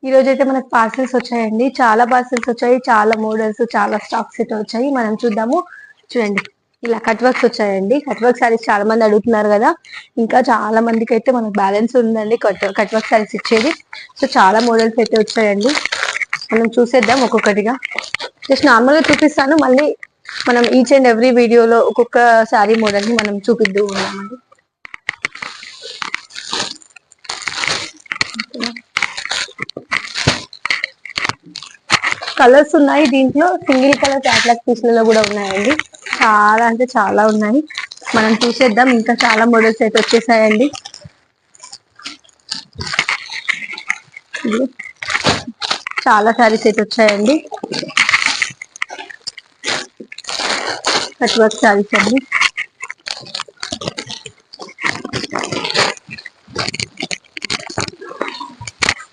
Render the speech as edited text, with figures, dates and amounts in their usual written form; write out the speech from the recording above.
ఈ రోజు అయితే మనకు పార్సెల్స్ వచ్చాయండి. చాలా పార్సెల్స్ వచ్చాయి, చాలా మోడల్స్, చాలా స్టాక్స్ అయితే వచ్చాయి. మనం చూద్దాము. చూడండి, ఇలా కట్ వర్క్స్ వచ్చాయండి. కట్ వర్క్ సారీస్ చాలా మంది అడుగుతున్నారు కదా, ఇంకా చాలా మందికి అయితే మనకు బ్యాలెన్స్ ఉందండి కట్ వర్క్ సారీస్ ఇచ్చేది. సో చాలా మోడల్స్ అయితే వచ్చాయండి. మనం చూసేద్దాం ఒక్కొక్కటిగా. జస్ట్ నార్మల్ గా చూపిస్తాను, మళ్ళీ మనం ఈచ్ అండ్ ఎవ్రీ వీడియోలో ఒక్కొక్క శారీ మోడల్ ని మనం చూపిద్దు ఉన్నామండి. కలర్స్ ఉన్నాయి దీంట్లో, సింగిల్ కలర్ క్యాట్లాగ్ పీస్లలో కూడా ఉన్నాయండి. చాలా అంటే చాలా ఉన్నాయి, మనం చూసేద్దాం. ఇంకా చాలా మోడల్స్ అయితే వచ్చేసాయండి. చాలా శారీస్ అయితే వచ్చాయండి, కట్ వర్క్ శారీస్ అండి.